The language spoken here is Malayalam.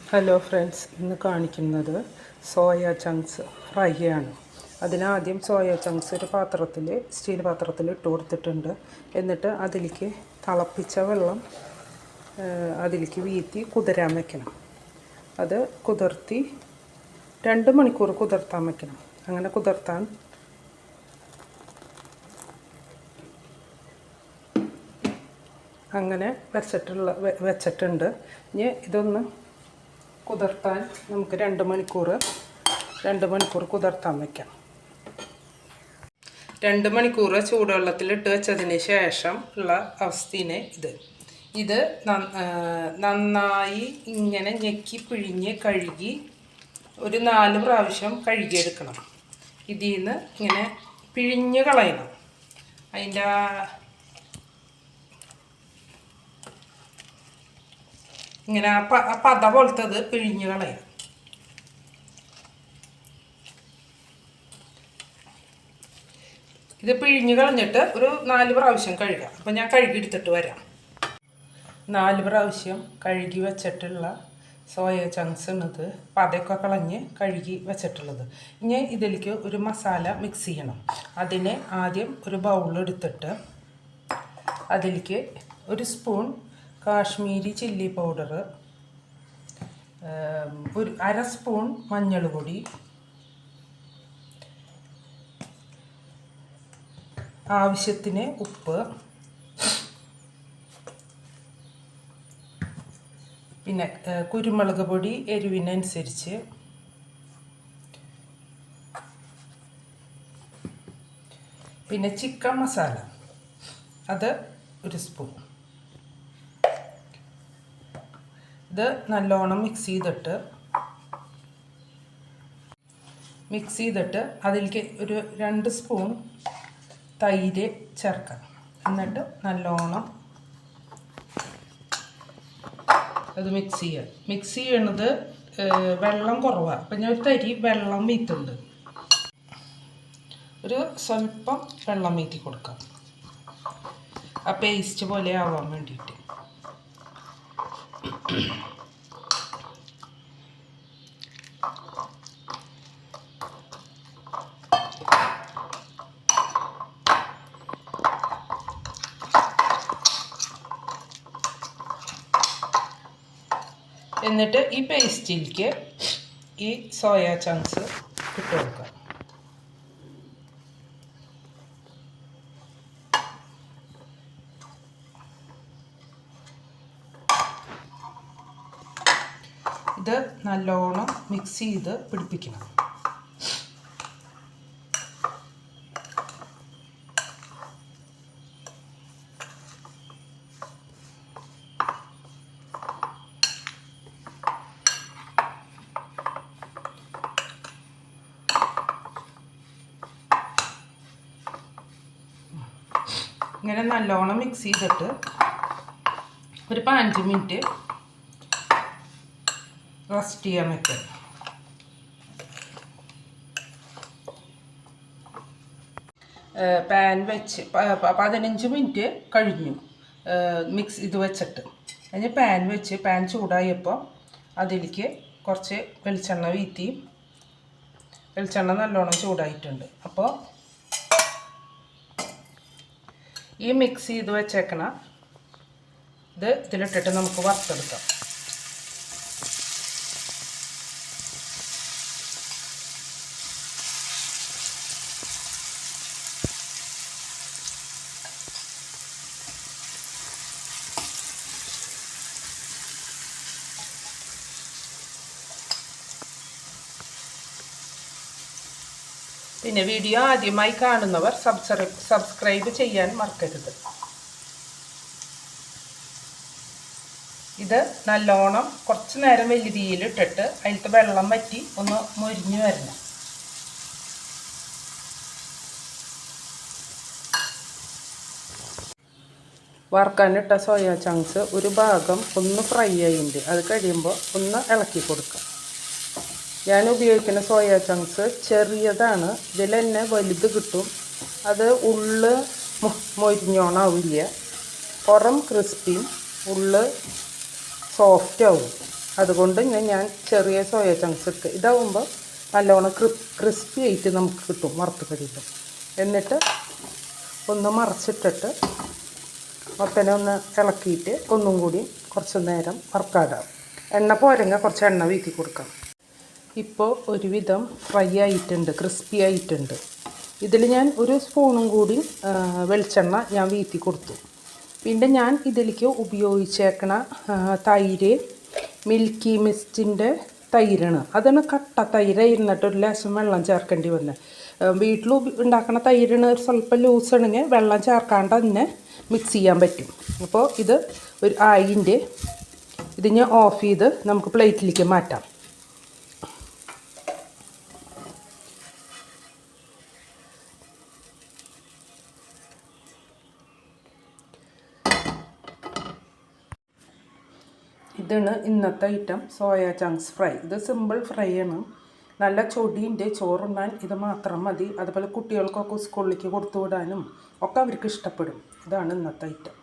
ഹലോ ഫ്രണ്ട്സ്, ഇന്ന് കാണിക്കുന്നത് സോയ ചങ്ക്സ് ഫ്രൈ ആണ്. അതിനാദ്യം സോയ ചങ്ക്സ് ഒരു സ്റ്റീൽ പാത്രത്തിൽ ഇട്ട് കൊടുത്തിട്ടുണ്ട്. എന്നിട്ട് അതിലേക്ക് തിളപ്പിച്ച വെള്ളം അതിലേക്ക് വീഴ്ത്തി കുതിരാൻ വയ്ക്കണം. അത് കുതിർത്തി 2 മണിക്കൂർ കുതിർത്താൻ വയ്ക്കണം. അങ്ങനെ കുതിർത്താൻ വെച്ചിട്ടുണ്ട്. ഇനി ഇതൊന്ന് കുതിർത്താൻ നമുക്ക് 2 മണിക്കൂർ കുതിർത്താൻ വയ്ക്കാം. 2 മണിക്കൂർ ചൂടുവെള്ളത്തിലിട്ട് വെച്ചതിന് ശേഷം ഉള്ള അവസ്ഥയാണ് ഇത് നന്നായി ഇങ്ങനെ ഞെക്കി പിഴിഞ്ഞ് കഴുകി ഒരു 4 പ്രാവശ്യം കഴുകിയെടുക്കണം. ഇതിൽ നിന്ന് ഇങ്ങനെ പിഴിഞ്ഞ് കളയണം. അതിൻ്റെ ഇങ്ങനെ പത പോലത്തത് പിഴിഞ്ഞ് കളയാം. ഇത് പിഴിഞ്ഞ് കളഞ്ഞിട്ട് ഒരു 4 പ്രാവശ്യം കഴുകാം. അപ്പം ഞാൻ കഴുകി എടുത്തിട്ട് വരാം. 4 പ്രാവശ്യം കഴുകി വെച്ചിട്ടുള്ള സോയ ചങ്ക്സ് ഉള്ളത് പതയൊക്കെ കളഞ്ഞ് കഴുകി വെച്ചിട്ടുള്ളത്. ഇനി ഇതിലേക്ക് ഒരു മസാല മിക്സ് ചെയ്യണം. അതിന് ആദ്യം ഒരു ബൗളെടുത്തിട്ട് അതിലേക്ക് 1 സ്പൂൺ കാശ്മീരി ചില്ലി പൗഡർ, ഒരു 1/2 സ്പൂൺ മഞ്ഞൾ പൊടി, ആവശ്യത്തിന് ഉപ്പ്, പിന്നെ കുരുമുളക് പൊടി എരിവിനനുസരിച്ച്, പിന്നെ ചിക്കൻ മസാല അത് 1 സ്പൂൺ. ഇത് നല്ലോണം മിക്സ് ചെയ്തിട്ട് അതിലേക്ക് ഒരു 2 സ്പൂൺ തൈര് ചേർക്കാം. എന്നിട്ട് നല്ലോണം അത് മിക്സ് ചെയ്യണത് വെള്ളം കുറവാണ്. അപ്പം ഞാൻ ഒരു തരി വെള്ളം വീത്തുണ്ട്. ഒരു സ്വല്പം വെള്ളം വീത്തി കൊടുക്കാം, ആ പേസ്റ്റ് പോലെ ആവാൻ വേണ്ടിയിട്ട്. എന്നിട്ട് ഈ പേസ്റ്റിലേക്ക് ഈ സോയ ചങ്ക്സ് ഇട്ട് കൊടുക്കാം. ഇത് നല്ലോണം മിക്സ് ചെയ്ത് പിടിപ്പിക്കണം. ഇങ്ങനെ നല്ലോണം മിക്സ് ചെയ്തിട്ട് ഒരു 5 മിനിറ്റ് റെസ്റ്റ് ചെയ്യാൻ വയ്ക്കാം. പാൻ വെച്ച് 15 മിനിറ്റ് കഴിഞ്ഞു മിക്സ് ഇത് വെച്ചിട്ട്. അതിന് പാൻ ചൂടായപ്പോൾ അതിലേക്ക് കുറച്ച് വെളിച്ചെണ്ണ വീത്തി. വെളിച്ചെണ്ണ നല്ലോണം ചൂടായിട്ടുണ്ട്. അപ്പോൾ ഈ മിക്സ് ചെയ്ത് വെച്ചേക്കണ ഇതിലിട്ടിട്ട് നമുക്ക് വറുത്തെടുക്കാം. പിന്നെ വീഡിയോ ആദ്യമായി കാണുന്നവർ സബ്സ്ക്രൈബ് ചെയ്യാൻ മറക്കരുത്. ഇത് നല്ലോണം കുറച്ച് നേരം വലിയ തീയിലിട്ടിട്ട് അതിലത്തെ വെള്ളം വറ്റി ഒന്ന് മൊരിഞ്ഞ് വരണം. വറുക്കാനിട്ട സോയ ചങ്ക്സ് ഒരു ഭാഗം ഒന്ന് ഫ്രൈ ആയിട്ടുണ്ട്. അത് കഴിയുമ്പോൾ ഒന്ന് ഇളക്കി കൊടുക്കാം. ഞാൻ ഉപയോഗിക്കുന്ന സോയ ചങ്ക്സ് ചെറിയതാണ്. ഇതിൽ തന്നെ വലുത് കിട്ടും. അത് ഉള്ള് മൊരിഞ്ഞോണാവില്ല. പുറം ക്രിസ്പിയും ഉള്ള് സോഫ്റ്റ് ആവും. അതുകൊണ്ട് ഞാൻ ചെറിയ സോയ ചങ്ക്സ് ഇട്ട് ഇതാവുമ്പോൾ നല്ലോണം ക്രിസ്പി ആയിട്ട് നമുക്ക് കിട്ടും വറുത്ത് കഴിയുമ്പോൾ. എന്നിട്ട് ഒന്ന് മറച്ചിട്ടിട്ട് ഒത്തനെ ഒന്ന് ഇളക്കിയിട്ട് ഒന്നും കൂടി കുറച്ച് നേരം വറുക്കാടാം. എണ്ണ പോരെങ്കിൽ കുറച്ച് എണ്ണ വീത്തി കൊടുക്കാം. ഇപ്പോൾ ഒരുവിധം ഫ്രൈ ആയിട്ടുണ്ട്, ക്രിസ്പി ആയിട്ടുണ്ട്. ഇതിൽ ഞാൻ ഒരു സ്പൂണും കൂടി വെളിച്ചെണ്ണ ഞാൻ വീത്തി കൊടുത്തു. പിന്നെ ഞാൻ ഇതിലേക്ക് ഉപയോഗിച്ചേക്കണ തൈര് മിൽക്കി മിസ്റ്റിൻ്റെ തൈരാണ്. അതാണ് കട്ട തൈരായിരുന്നിട്ട് ഒരു ലേശം വെള്ളം ചേർക്കേണ്ടി വന്നത്. വീട്ടിൽ ഉണ്ടാക്കുന്ന തൈരിന് സ്വല്പം ലൂസാണെങ്കിൽ വെള്ളം ചേർക്കാണ്ട് തന്നെ മിക്സ് ചെയ്യാൻ പറ്റും. അപ്പോൾ ഇത് ഒരു ആയിൻ്റെ ഇത് ഞാൻ ഓഫ് ചെയ്ത് നമുക്ക് പ്ലേറ്റിലേക്ക് മാറ്റാം. ഇതാണ് ഇന്നത്തെ ഐറ്റം സോയ ചങ്ക്സ് ഫ്രൈ. ഇത് സിമ്പിൾ ഫ്രൈ ആണ്. നല്ല ചൊടിൻ്റെ ചോറുണ്ണാൻ ഇത് മാത്രം മതി. അതുപോലെ കുട്ടികൾക്കൊക്കെ സ്കൂളിലേക്ക് കൊടുത്തു വിടാനും ഒക്കെ അവർക്ക് ഇഷ്ടപ്പെടും. ഇതാണ് ഇന്നത്തെ ഐറ്റം.